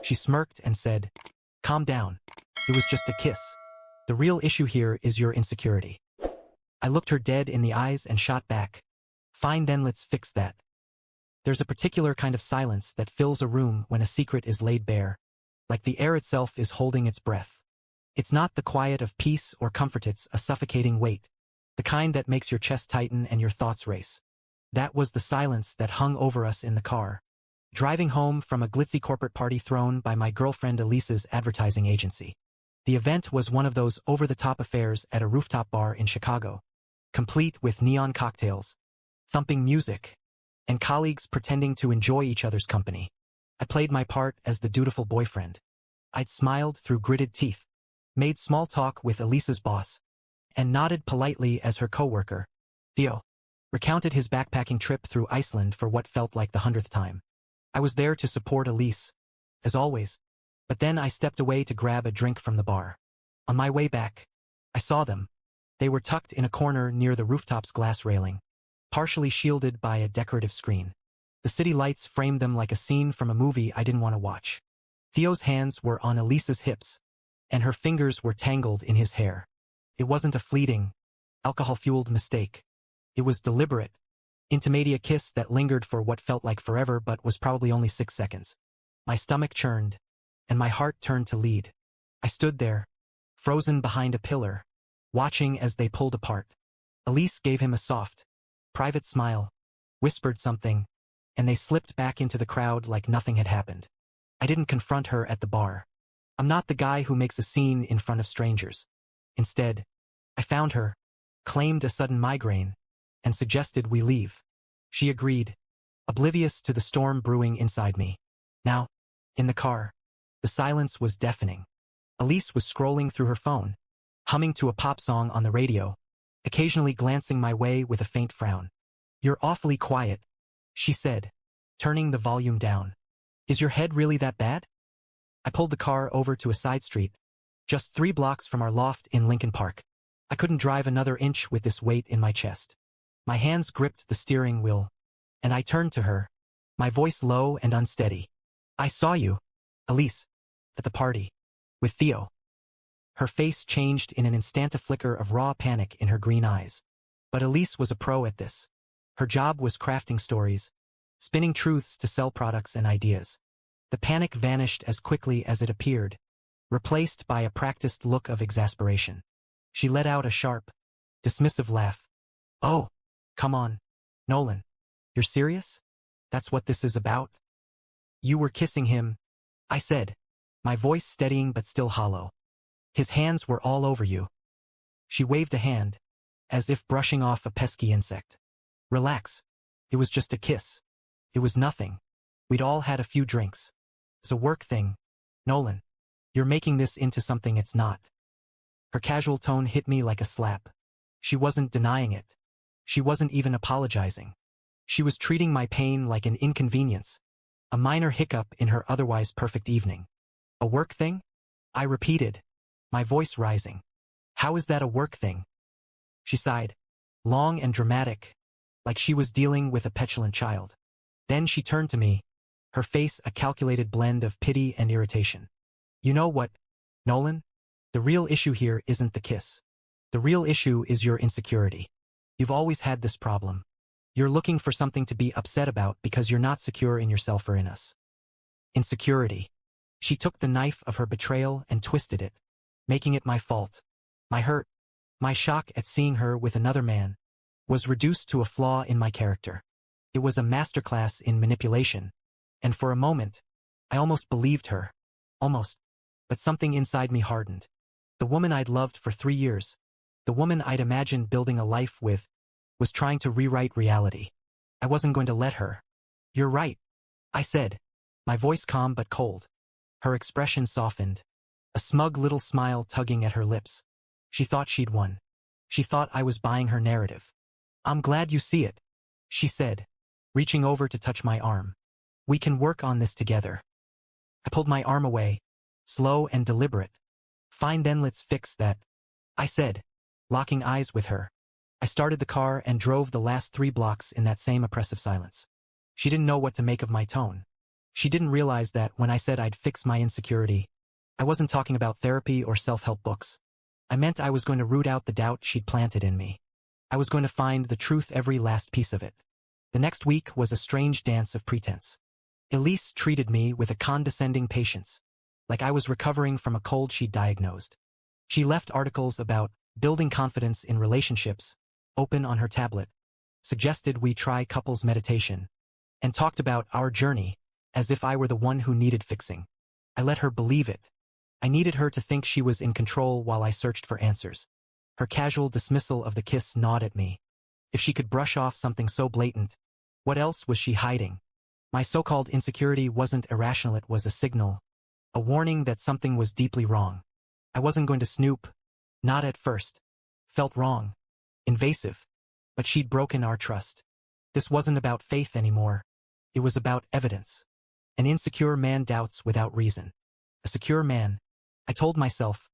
She smirked and said, "Calm down. It was just a kiss. The real issue here is your insecurity." I looked her dead in the eyes and shot back. "Fine, then let's fix that." There's a particular kind of silence that fills a room when a secret is laid bare, like the air itself is holding its breath. It's not the quiet of peace or comfort, it's a suffocating weight, the kind that makes your chest tighten and your thoughts race. That was the silence that hung over us in the car, driving home from a glitzy corporate party thrown by my girlfriend Elise's advertising agency. The event was one of those over-the-top affairs at a rooftop bar in Chicago, complete with neon cocktails, thumping music, and colleagues pretending to enjoy each other's company. I played my part as the dutiful boyfriend. I'd smiled through gritted teeth, made small talk with Elise's boss, and nodded politely as her coworker, Theo, recounted his backpacking trip through Iceland for what felt like the 100th time. I was there to support Elise, as always, but then I stepped away to grab a drink from the bar. On my way back, I saw them. They were tucked in a corner near the rooftop's glass railing, partially shielded by a decorative screen. The city lights framed them like a scene from a movie I didn't want to watch. Theo's hands were on Elise's hips, and her fingers were tangled in his hair. It wasn't a fleeting, alcohol-fueled mistake. It was deliberate, intimating a kiss that lingered for what felt like forever but was probably only 6 seconds. My stomach churned, and my heart turned to lead. I stood there, frozen behind a pillar, watching as they pulled apart. Elise gave him a soft, private smile, whispered something, and they slipped back into the crowd like nothing had happened. I didn't confront her at the bar. I'm not the guy who makes a scene in front of strangers. Instead, I found her, claimed a sudden migraine, and suggested we leave. She agreed, oblivious to the storm brewing inside me. Now, in the car, the silence was deafening. Elise was scrolling through her phone, humming to a pop song on the radio, occasionally glancing my way with a faint frown. "You're awfully quiet," she said, turning the volume down. "Is your head really that bad?" I pulled the car over to a side street, just 3 blocks from our loft in Lincoln Park. I couldn't drive another inch with this weight in my chest. My hands gripped the steering wheel, and I turned to her, my voice low and unsteady. "I saw you, Elise, at the party, with Theo." Her face changed in an instant, a flicker of raw panic in her green eyes. But Elise was a pro at this. Her job was crafting stories, spinning truths to sell products and ideas. The panic vanished as quickly as it appeared, replaced by a practiced look of exasperation. She let out a sharp, dismissive laugh. "Oh, come on, Nolan. You're serious? That's what this is about?" "You were kissing him," I said, my voice steadying but still hollow. "His hands were all over you." She waved a hand, as if brushing off a pesky insect. "Relax. It was just a kiss. It was nothing. We'd all had a few drinks. It's a work thing. Nolan, you're making this into something it's not." Her casual tone hit me like a slap. She wasn't denying it. She wasn't even apologizing. She was treating my pain like an inconvenience, a minor hiccup in her otherwise perfect evening. "A work thing?" I repeated, my voice rising. "How is that a work thing?" She sighed, long and dramatic, like she was dealing with a petulant child. Then she turned to me, her face a calculated blend of pity and irritation. "You know what, Nolan? The real issue here isn't the kiss. The real issue is your insecurity. You've always had this problem. You're looking for something to be upset about because you're not secure in yourself or in us." Insecurity. She took the knife of her betrayal and twisted it, making it my fault. My hurt, my shock at seeing her with another man, was reduced to a flaw in my character. It was a masterclass in manipulation, and for a moment, I almost believed her. Almost. But something inside me hardened. The woman I'd loved for 3 years, the woman I'd imagined building a life with, was trying to rewrite reality. I wasn't going to let her. "You're right," I said, my voice calm but cold. Her expression softened, a smug little smile tugging at her lips. She thought she'd won. She thought I was buying her narrative. "I'm glad you see it," she said, reaching over to touch my arm. "We can work on this together." I pulled my arm away, slow and deliberate. "Fine, then let's fix that," I said, locking eyes with her. I started the car and drove the last 3 blocks in that same oppressive silence. She didn't know what to make of my tone. She didn't realize that when I said I'd fix my insecurity, I wasn't talking about therapy or self-help books. I meant I was going to root out the doubt she'd planted in me. I was going to find the truth, every last piece of it. The next week was a strange dance of pretense. Elise treated me with a condescending patience, like I was recovering from a cold she'd diagnosed. She left articles about building confidence in relationships open on her tablet, suggested we try couples meditation, and talked about our journey as if I were the one who needed fixing. I let her believe it. I needed her to think she was in control while I searched for answers. Her casual dismissal of the kiss gnawed at me. If she could brush off something so blatant, what else was she hiding? My so-called insecurity wasn't irrational, it was a signal, a warning that something was deeply wrong. I wasn't going to snoop, not at first. Felt wrong, invasive, but she'd broken our trust. This wasn't about faith anymore. It was about evidence. An insecure man doubts without reason. A secure man, I told myself,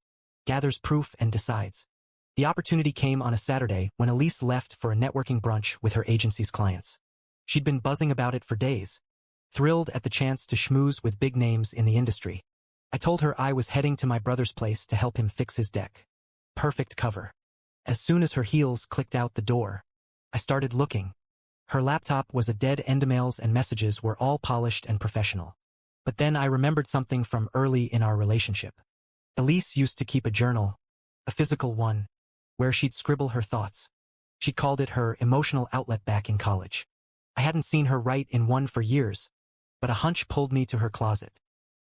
gathers proof and decides. The opportunity came on a Saturday when Elise left for a networking brunch with her agency's clients. She'd been buzzing about it for days, thrilled at the chance to schmooze with big names in the industry. I told her I was heading to my brother's place to help him fix his deck. Perfect cover. As soon as her heels clicked out the door, I started looking. Her laptop was a dead end, emails and messages were all polished and professional. But then I remembered something from early in our relationship. Elise used to keep a journal, a physical one, where she'd scribble her thoughts. She called it her emotional outlet back in college. I hadn't seen her write in one for years, but a hunch pulled me to her closet.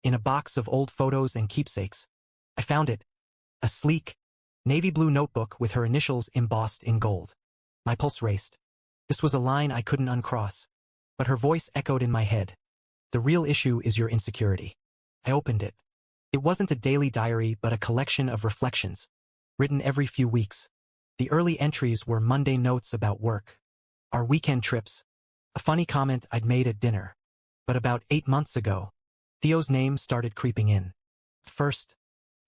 In a box of old photos and keepsakes, I found it. A sleek, navy blue notebook with her initials embossed in gold. My pulse raced. This was a line I couldn't uncross, but her voice echoed in my head. The real issue is your insecurity. I opened it. It wasn't a daily diary but a collection of reflections, written every few weeks. The early entries were mundane notes about work, our weekend trips, a funny comment I'd made at dinner. But about 8 months ago, Theo's name started creeping in. First,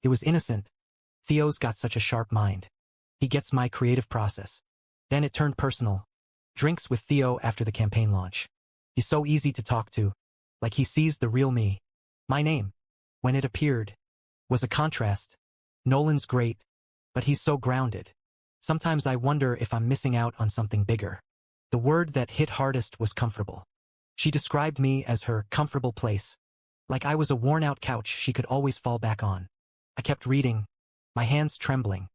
it was innocent. Theo's got such a sharp mind. He gets my creative process. Then it turned personal. Drinks with Theo after the campaign launch. He's so easy to talk to, like he sees the real me. My name, when it appeared, was a contrast. Nolan's great, but he's so grounded. Sometimes I wonder if I'm missing out on something bigger. The word that hit hardest was comfortable. She described me as her comfortable place, like I was a worn-out couch she could always fall back on. I kept reading, my hands trembling.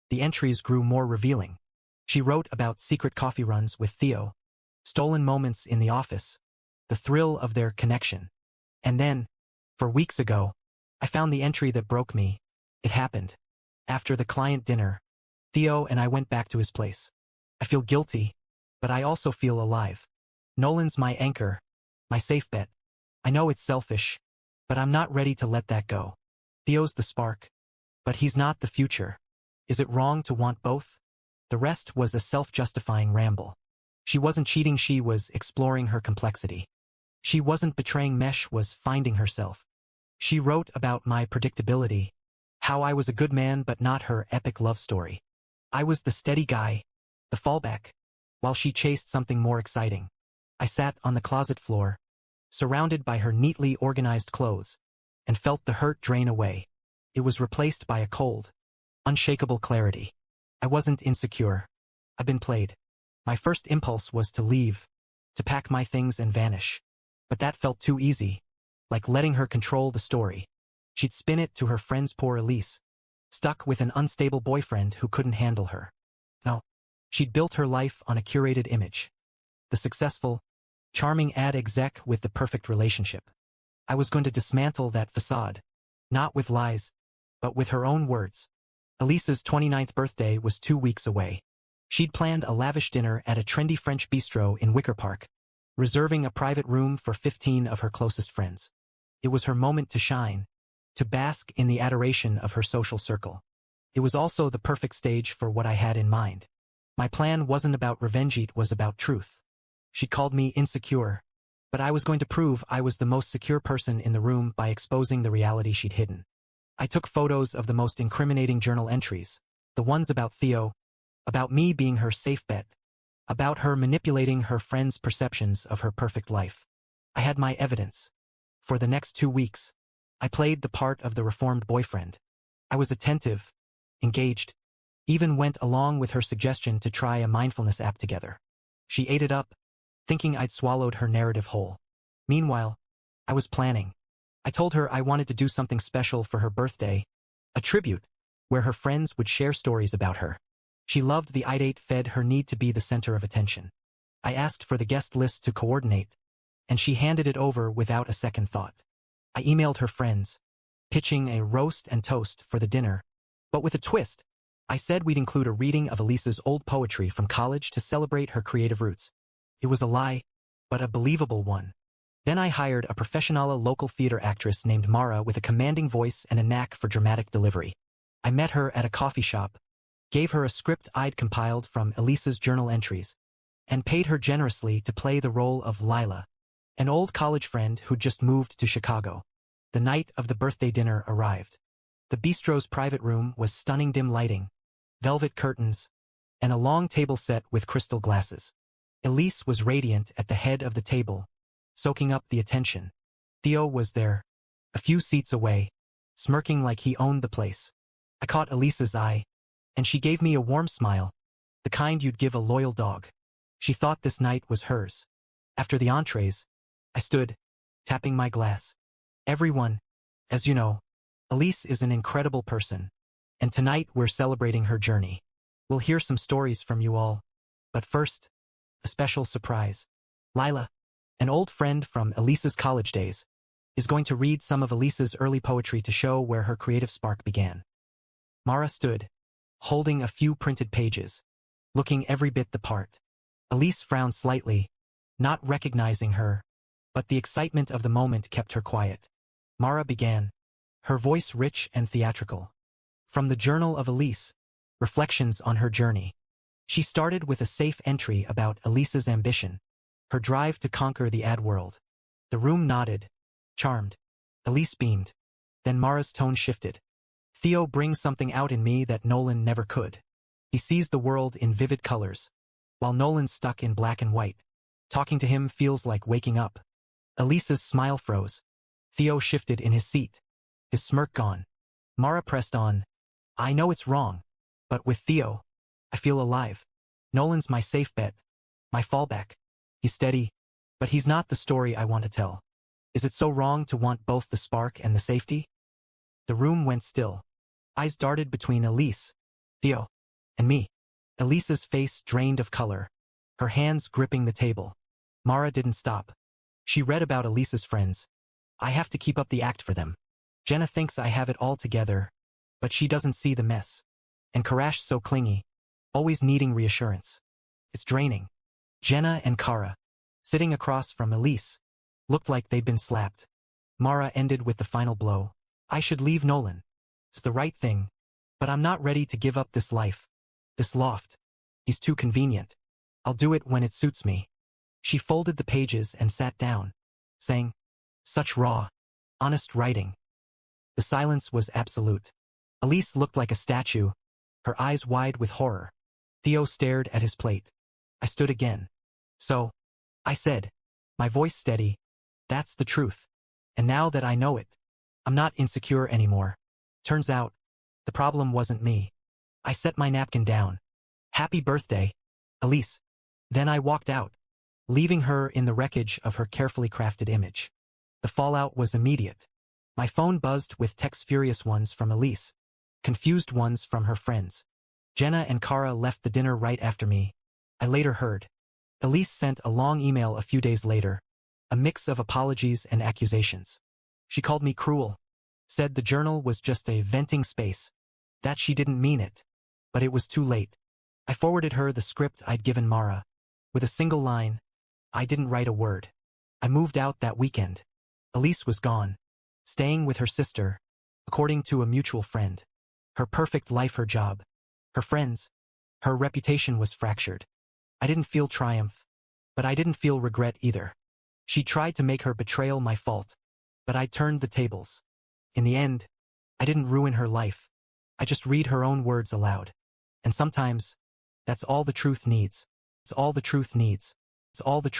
The entries grew more revealing. She wrote about secret coffee runs with Theo, stolen moments in the office, the thrill of their connection. And then, for weeks ago, I found the entry that broke me. It happened. After the client dinner, Theo and I went back to his place. I feel guilty, but I also feel alive. Nolan's my anchor, my safe bet. I know it's selfish, but I'm not ready to let that go. Theo's the spark, but he's not the future. Is it wrong to want both? The rest was a self-justifying ramble. She wasn't cheating, she was exploring her complexity. She wasn't betraying, Mesh was finding herself. She wrote about my predictability, how I was a good man but not her epic love story. I was the steady guy, the fallback, while she chased something more exciting. I sat on the closet floor, surrounded by her neatly organized clothes, and felt the hurt drain away. It was replaced by a cold, unshakable clarity. I wasn't insecure. I'd been played. My first impulse was to leave, to pack my things and vanish. But that felt too easy, like letting her control the story. She'd spin it to her friend's poor Elise, stuck with an unstable boyfriend who couldn't handle her. No, she'd built her life on a curated image. The successful, charming ad exec with the perfect relationship. I was going to dismantle that facade, not with lies, but with her own words. Elise's 29th birthday was 2 weeks away. She'd planned a lavish dinner at a trendy French bistro in Wicker Park, reserving a private room for 15 of her closest friends. It was her moment to shine, to bask in the adoration of her social circle. It was also the perfect stage for what I had in mind. My plan wasn't about revenge, it was about truth. She called me insecure, but I was going to prove I was the most secure person in the room by exposing the reality she'd hidden. I took photos of the most incriminating journal entries, the ones about Theo, about me being her safe bet, about her manipulating her friends' perceptions of her perfect life. I had my evidence. For the next 2 weeks, I played the part of the reformed boyfriend. I was attentive, engaged, even went along with her suggestion to try a mindfulness app together. She ate it up, thinking I'd swallowed her narrative whole. Meanwhile, I was planning. I told her I wanted to do something special for her birthday, a tribute, where her friends would share stories about her. She loved the idate fed her need to be the center of attention. I asked for the guest list to coordinate, and she handed it over without a second thought. I emailed her friends, pitching a roast and toast for the dinner, but with a twist. I said we'd include a reading of Elisa's old poetry from college to celebrate her creative roots. It was a lie, but a believable one. Then I hired a professional local theater actress named Mara with a commanding voice and a knack for dramatic delivery. I met her at a coffee shop, gave her a script I'd compiled from Elisa's journal entries, and paid her generously to play the role of Lila, an old college friend who'd just moved to Chicago. The night of the birthday dinner arrived. The bistro's private room was stunning dim lighting, velvet curtains, and a long table set with crystal glasses. Elise was radiant at the head of the table, soaking up the attention. Theo was there, a few seats away, smirking like he owned the place. I caught Elisa's eye, and she gave me a warm smile, the kind you'd give a loyal dog. She thought this night was hers. After the entrees, I stood, tapping my glass. Everyone, as you know, Elise is an incredible person, and tonight we're celebrating her journey. We'll hear some stories from you all, but first, a special surprise. Lila, an old friend from Elisa's college days, is going to read some of Elisa's early poetry to show where her creative spark began. Mara stood, holding a few printed pages, looking every bit the part. Elise frowned slightly, not recognizing her, but the excitement of the moment kept her quiet. Mara began, her voice rich and theatrical. From the Journal of Elise, Reflections on Her Journey. She started with a safe entry about Elisa's ambition, her drive to conquer the ad world. The room nodded, charmed. Elise beamed. Then Mara's tone shifted. Theo brings something out in me that Nolan never could. He sees the world in vivid colors, while Nolan's stuck in black and white. Talking to him feels like waking up. Elisa's smile froze. Theo shifted in his seat, his smirk gone. Mara pressed on. I know it's wrong, but with Theo, I feel alive. Nolan's my safe bet, my fallback. He's steady, but he's not the story I want to tell. Is it so wrong to want both the spark and the safety? The room went still. Eyes darted between Elise, Theo, and me. Elisa's face drained of color, her hands gripping the table. Mara didn't stop. She read about Elisa's friends. I have to keep up the act for them. Jenna thinks I have it all together, but she doesn't see the mess. And Karash's so clingy, always needing reassurance. It's draining. Jenna and Kara, sitting across from Elise, looked like they'd been slapped. Mara ended with the final blow. I should leave Nolan. It's the right thing, but I'm not ready to give up this life, this loft. He's too convenient. I'll do it when it suits me. She folded the pages and sat down, saying, such raw, honest writing. The silence was absolute. Elise looked like a statue, her eyes wide with horror. Theo stared at his plate. I stood again. So, I said, my voice steady, that's the truth. And now that I know it, I'm not insecure anymore. Turns out, the problem wasn't me. I set my napkin down. Happy birthday, Elise. Then I walked out, leaving her in the wreckage of her carefully crafted image. The fallout was immediate. My phone buzzed with texts, furious ones from Elise, confused ones from her friends. Jenna and Kara left the dinner right after me. I later heard. Elise sent a long email a few days later, a mix of apologies and accusations. She called me cruel, said the journal was just a venting space, that she didn't mean it. But it was too late. I forwarded her the script I'd given Mara. With a single line, I didn't write a word. I moved out that weekend. Elise was gone, staying with her sister, according to a mutual friend. Her perfect life, her job, her friends, her reputation was fractured. I didn't feel triumph, but I didn't feel regret either. She tried to make her betrayal my fault, but I turned the tables. In the end, I didn't ruin her life. I just read her own words aloud. And sometimes, that's all the truth needs. It's all the truth needs. It's all the truth.